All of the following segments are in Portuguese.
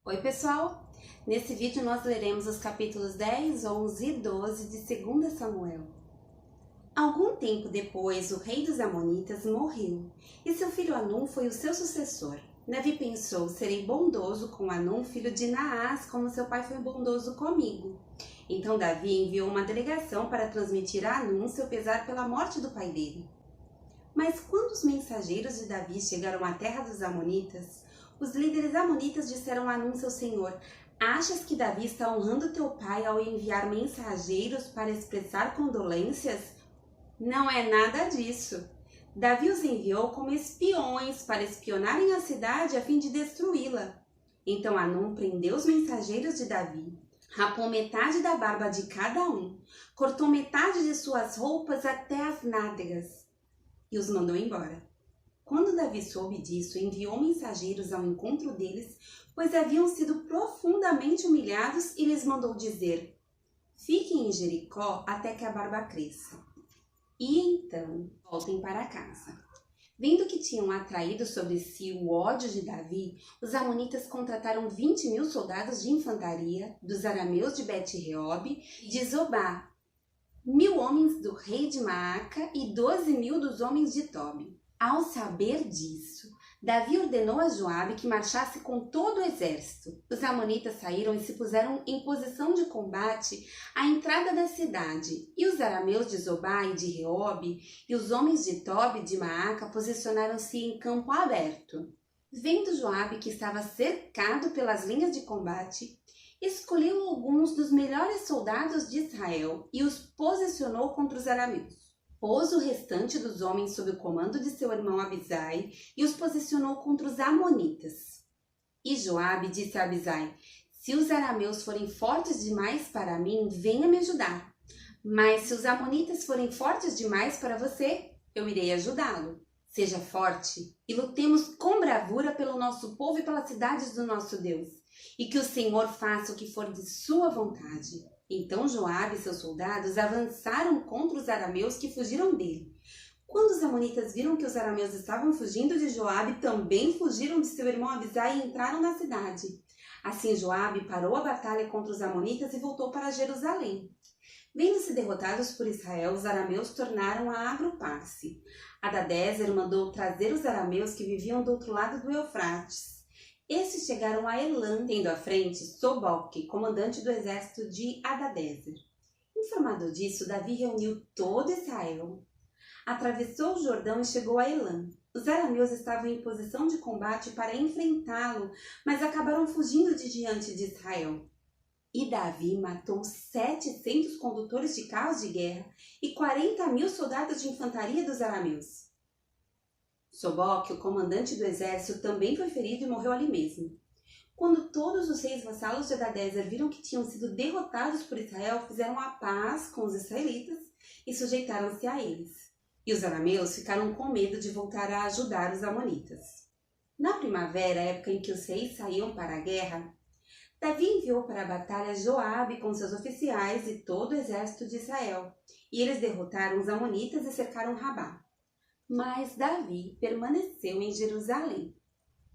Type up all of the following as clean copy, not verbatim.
Oi pessoal, nesse vídeo nós leremos os capítulos 10, 11 e 12 de 2 Samuel. Algum tempo depois, o rei dos Amonitas morreu e seu filho Hanum foi o seu sucessor. Davi pensou, serei bondoso com Hanum, filho de Naás, como seu pai foi bondoso comigo. Então Davi enviou uma delegação para transmitir a Hanum seu pesar pela morte do pai dele. Mas quando os mensageiros de Davi chegaram à terra dos Amonitas, os líderes amonitas disseram a Hanum, seu senhor: achas que Davi está honrando teu pai ao enviar mensageiros para expressar condolências? Não é nada disso. Davi os enviou como espiões para espionarem a cidade a fim de destruí-la. Então Hanum prendeu os mensageiros de Davi, rapou metade da barba de cada um, cortou metade de suas roupas até as nádegas e os mandou embora. Quando Davi soube disso, enviou mensageiros ao encontro deles, pois haviam sido profundamente humilhados, e lhes mandou dizer: fiquem em Jericó até que a barba cresça, e então voltem para casa. Vendo que tinham atraído sobre si o ódio de Davi, os amonitas contrataram 20.000 soldados de infantaria, dos arameus de Bet-Reob, de Zobá, 1.000 homens do rei de Maaca e 12.000 dos homens de Tobi. Ao saber disso, Davi ordenou a Joabe que marchasse com todo o exército. Os amonitas saíram e se puseram em posição de combate à entrada da cidade, e os arameus de Zobá e de Reob e os homens de Tobi e de Maaca posicionaram-se em campo aberto. Vendo Joabe que estava cercado pelas linhas de combate, escolheu alguns dos melhores soldados de Israel e os posicionou contra os arameus. Pôs o restante dos homens sob o comando de seu irmão Abisai e os posicionou contra os amonitas. E Joabe disse a Abisai: se os arameus forem fortes demais para mim, venha me ajudar. Mas se os amonitas forem fortes demais para você, eu irei ajudá-lo. Seja forte e lutemos com bravura pelo nosso povo e pelas cidades do nosso Deus, e que o Senhor faça o que for de sua vontade. Então Joabe e seus soldados avançaram contra os arameus que fugiram dele. Quando os amonitas viram que os arameus estavam fugindo de Joabe, também fugiram de seu irmão Abisai e entraram na cidade. Assim Joabe parou a batalha contra os amonitas e voltou para Jerusalém. Vendo-se derrotados por Israel, os arameus tornaram a agrupar-se. Hadadezer mandou trazer os arameus que viviam do outro lado do Eufrates. Estes chegaram a Elã, tendo à frente Soboque, comandante do exército de Hadadezer. Informado disso, Davi reuniu todo Israel, atravessou o Jordão e chegou a Elã. Os arameus estavam em posição de combate para enfrentá-lo, mas acabaram fugindo de diante de Israel. E Davi matou 700 condutores de carros de guerra e 40.000 soldados de infantaria dos arameus. Soboque, o comandante do exército, também foi ferido e morreu ali mesmo. Quando todos os reis vassalos de Hadadezer viram que tinham sido derrotados por Israel, fizeram a paz com os israelitas e sujeitaram-se a eles. E os arameus ficaram com medo de voltar a ajudar os amonitas. Na primavera, época em que os reis saíam para a guerra, Davi enviou para a batalha Joabe com seus oficiais e todo o exército de Israel, e eles derrotaram os amonitas e cercaram Rabá. Mas Davi permaneceu em Jerusalém.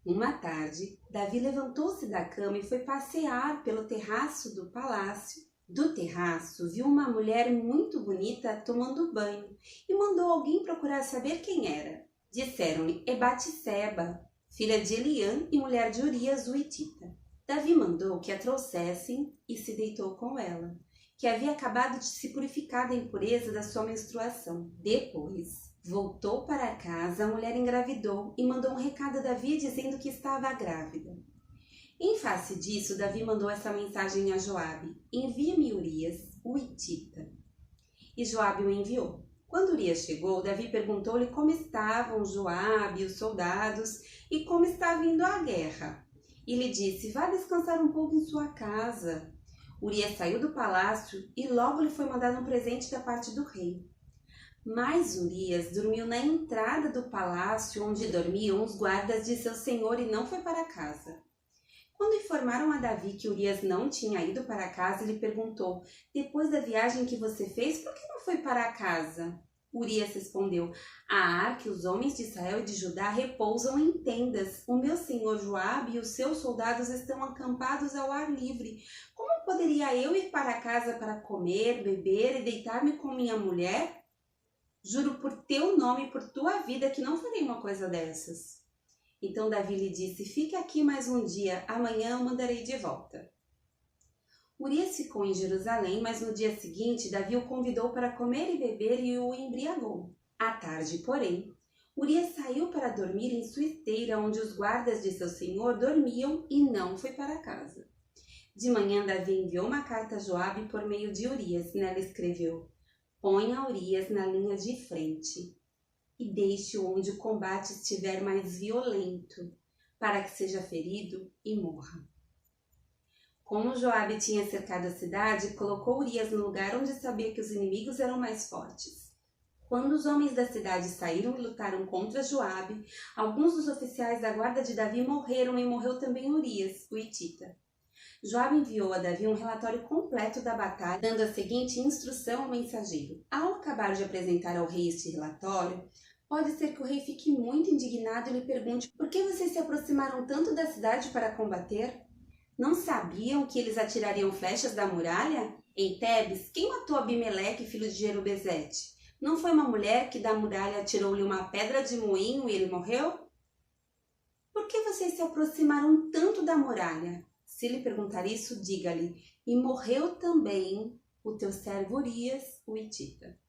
Uma tarde, Davi levantou-se da cama e foi passear pelo terraço do palácio. Do terraço, viu uma mulher muito bonita tomando banho e mandou alguém procurar saber quem era. Disseram-lhe: é Batseba, filha de Eliã e mulher de Urias, o hitita. Davi mandou que a trouxessem e se deitou com ela, que havia acabado de se purificar da impureza da sua menstruação. Depois voltou para casa, a mulher engravidou e mandou um recado a Davi dizendo que estava grávida. Em face disso, Davi mandou essa mensagem a Joabe: envia-me Urias, o hitita. E Joabe o enviou. Quando Urias chegou, Davi perguntou-lhe como estavam Joabe e os soldados e como estava indo a guerra. E lhe disse: vá descansar um pouco em sua casa. Urias saiu do palácio e logo lhe foi mandado um presente da parte do rei. Mas Urias dormiu na entrada do palácio onde dormiam os guardas de seu senhor e não foi para casa. Quando informaram a Davi que Urias não tinha ido para casa, ele perguntou: depois da viagem que você fez, por que não foi para casa? Urias respondeu: a Arca e os homens de Israel e de Judá repousam em tendas. O meu senhor Joabe e os seus soldados estão acampados ao ar livre. Como poderia eu ir para casa para comer, beber e deitar-me com minha mulher? Juro por teu nome e por tua vida que não farei uma coisa dessas. Então Davi lhe disse: fique aqui mais um dia, amanhã eu mandarei de volta. Urias ficou em Jerusalém, mas no dia seguinte Davi o convidou para comer e beber e o embriagou. À tarde, porém, Urias saiu para dormir em sua esteira, onde os guardas de seu senhor dormiam, e não foi para casa. De manhã Davi enviou uma carta a Joabe por meio de Urias. Nela escreveu: ponha Urias na linha de frente e deixe-o onde o combate estiver mais violento, para que seja ferido e morra. Como Joabe tinha cercado a cidade, colocou Urias no lugar onde sabia que os inimigos eram mais fortes. Quando os homens da cidade saíram e lutaram contra Joabe, alguns dos oficiais da guarda de Davi morreram e morreu também Urias, o hitita. Joabe enviou a Davi um relatório completo da batalha, dando a seguinte instrução ao mensageiro. Ao acabar de apresentar ao rei este relatório, pode ser que o rei fique muito indignado e lhe pergunte: por que vocês se aproximaram tanto da cidade para combater? Não sabiam que eles atirariam flechas da muralha? Em Tebes, quem matou Abimeleque, filho de Jerubezete? Não foi uma mulher que da muralha atirou-lhe uma pedra de moinho e ele morreu? Por que vocês se aproximaram tanto da muralha? Se lhe perguntar isso, diga-lhe: e morreu também o teu servo Urias, o hitita.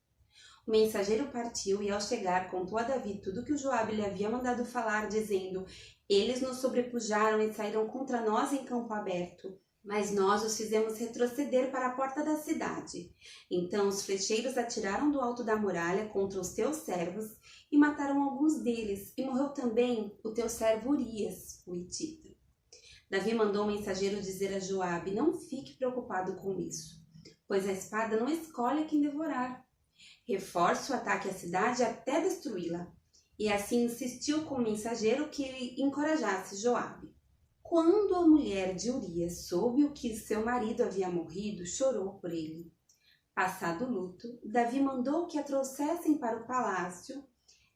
O mensageiro partiu e, ao chegar, contou a Davi tudo que o Joabe lhe havia mandado falar, dizendo: eles nos sobrepujaram e saíram contra nós em campo aberto, mas nós os fizemos retroceder para a porta da cidade. Então os flecheiros atiraram do alto da muralha contra os teus servos e mataram alguns deles, e morreu também o teu servo Urias, o hitita. Davi mandou o mensageiro dizer a Joabe: não fique preocupado com isso, pois a espada não escolhe quem devorar. Reforce o ataque à cidade até destruí-la. E assim insistiu com o mensageiro que ele encorajasse Joabe. Quando a mulher de Urias soube o que seu marido havia morrido, chorou por ele. Passado o luto, Davi mandou que a trouxessem para o palácio.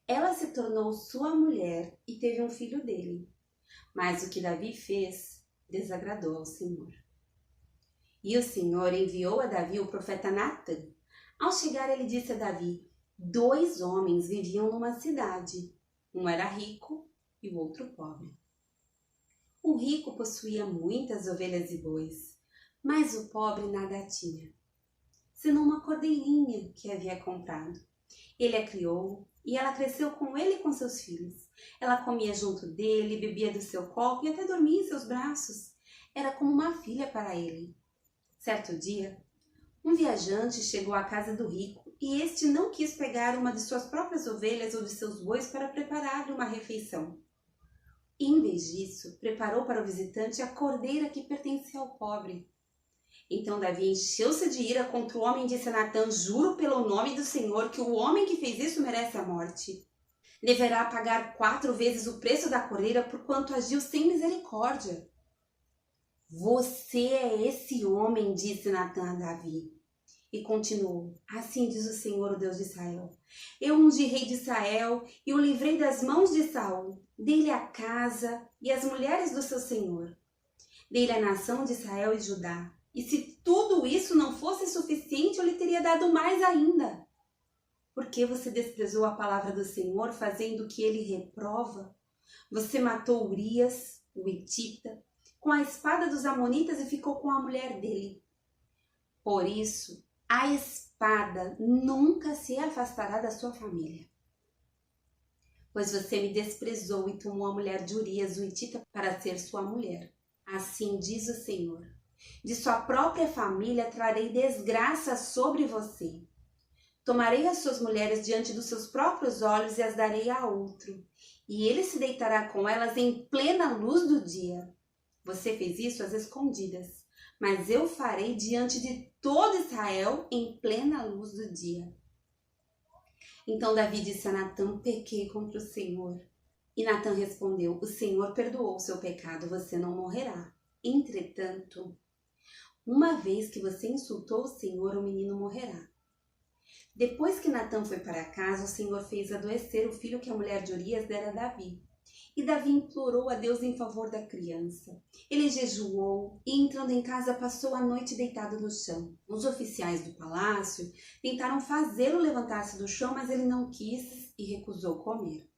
Ela se tornou sua mulher e teve um filho dele. Mas o que Davi fez desagradou ao Senhor. E o Senhor enviou a Davi o profeta Natã. Ao chegar, ele disse a Davi: 2 homens viviam numa cidade. Um era rico e o outro pobre. O rico possuía muitas ovelhas e bois, mas o pobre nada tinha, senão uma cordeirinha que havia comprado. Ele a criou e ela cresceu com ele e com seus filhos. Ela comia junto dele, bebia do seu copo e até dormia em seus braços. Era como uma filha para ele. Certo dia, um viajante chegou à casa do rico e este não quis pegar uma de suas próprias ovelhas ou de seus bois para preparar-lhe uma refeição. E, em vez disso, preparou para o visitante a cordeira que pertencia ao pobre. Então Davi encheu-se de ira contra o homem e disse a Natã: juro pelo nome do Senhor que o homem que fez isso merece a morte. Deverá pagar 4 vezes o preço da cordeira por quanto agiu sem misericórdia. Você é esse homem, disse Natã a Davi. E continuou: assim diz o Senhor, o Deus de Israel: eu ungi rei de Israel e o livrei das mãos de Saul. Dei-lhe a casa e as mulheres do seu senhor. Dei-lhe a nação de Israel e Judá. E se tudo isso não fosse suficiente, eu lhe teria dado mais ainda. Por que você desprezou a palavra do Senhor, fazendo o que ele reprova? Você matou Urias, o hitita, com a espada dos amonitas e ficou com a mulher dele. Por isso, a espada nunca se afastará da sua família. Pois você me desprezou e tomou a mulher de Urias, o hitita, para ser sua mulher. Assim diz o Senhor: de sua própria família trarei desgraça sobre você. Tomarei as suas mulheres diante dos seus próprios olhos e as darei a outro, e ele se deitará com elas em plena luz do dia. Você fez isso às escondidas, mas eu farei diante de todo Israel em plena luz do dia. Então Davi disse a Natã: pequei contra o Senhor. E Natã respondeu: o Senhor perdoou o seu pecado, você não morrerá. Entretanto, uma vez que você insultou o Senhor, o menino morrerá. Depois que Natã foi para casa, o Senhor fez adoecer o filho que a mulher de Urias dera a Davi. E Davi implorou a Deus em favor da criança. Ele jejuou e, entrando em casa, passou a noite deitado no chão. Os oficiais do palácio tentaram fazê-lo levantar-se do chão, mas ele não quis e recusou comer.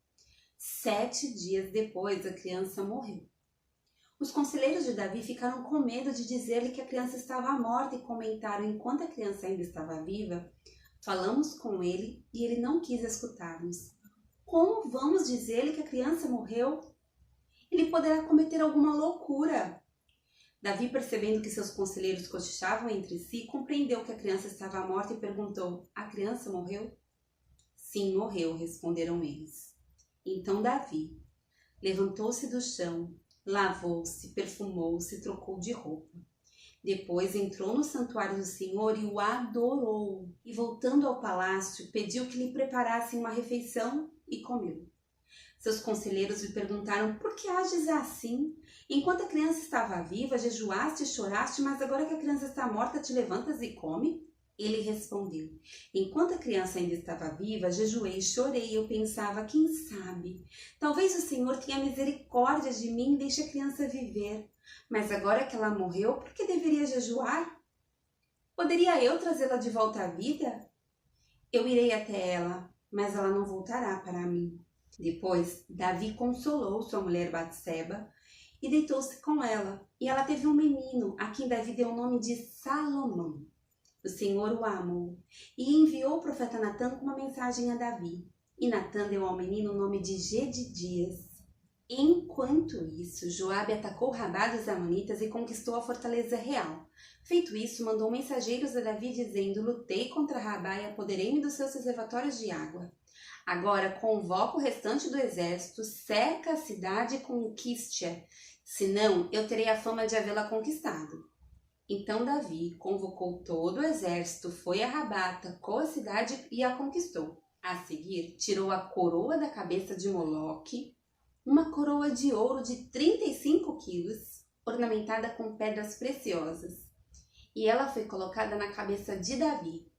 7 dias depois, a criança morreu. Os conselheiros de Davi ficaram com medo de dizer-lhe que a criança estava morta e comentaram: enquanto a criança ainda estava viva, falamos com ele e ele não quis escutar-nos. Como vamos dizer-lhe que a criança morreu? Ele poderá cometer alguma loucura. Davi, percebendo que seus conselheiros cochichavam entre si, compreendeu que a criança estava morta e perguntou: a criança morreu? Sim, morreu, responderam eles. Então Davi levantou-se do chão, lavou-se, perfumou-se, trocou de roupa. Depois entrou no santuário do Senhor e o adorou. E voltando ao palácio, pediu que lhe preparassem uma refeição e comeu. Seus conselheiros lhe perguntaram: por que ages assim? Enquanto a criança estava viva, jejuaste e choraste, mas agora que a criança está morta, te levantas e come? Ele respondeu: enquanto a criança ainda estava viva, jejuei e chorei. Eu pensava: quem sabe? Talvez o Senhor tenha misericórdia de mim e deixe a criança viver. Mas agora que ela morreu, por que deveria jejuar? Poderia eu trazê-la de volta à vida? Eu irei até ela, mas ela não voltará para mim. Depois, Davi consolou sua mulher Batseba e deitou-se com ela. E ela teve um menino, a quem Davi deu o nome de Salomão. O Senhor o amou e enviou o profeta Natã com uma mensagem a Davi. E Natã deu ao menino o nome de Gedidias. Enquanto isso, Joabe atacou Rabá dos Amonitas e conquistou a fortaleza real. Feito isso, mandou mensageiros a Davi dizendo: lutei contra Rabá e apoderei-me dos seus reservatórios de água. Agora convoca o restante do exército, cerca a cidade e conquiste-a, senão eu terei a fama de havê-la conquistado. Então Davi convocou todo o exército, foi a Rabá, atacou a cidade e a conquistou. A seguir, tirou a coroa da cabeça de Moloque, uma coroa de ouro de 35 quilos, ornamentada com pedras preciosas, e ela foi colocada na cabeça de Davi.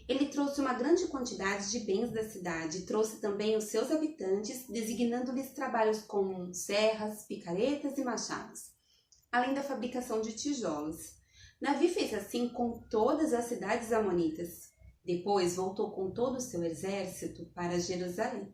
Ele trouxe uma grande quantidade de bens da cidade, trouxe também os seus habitantes, designando-lhes trabalhos como serras, picaretas e machados, além da fabricação de tijolos. Davi fez assim com todas as cidades amonitas. Depois voltou com todo o seu exército para Jerusalém.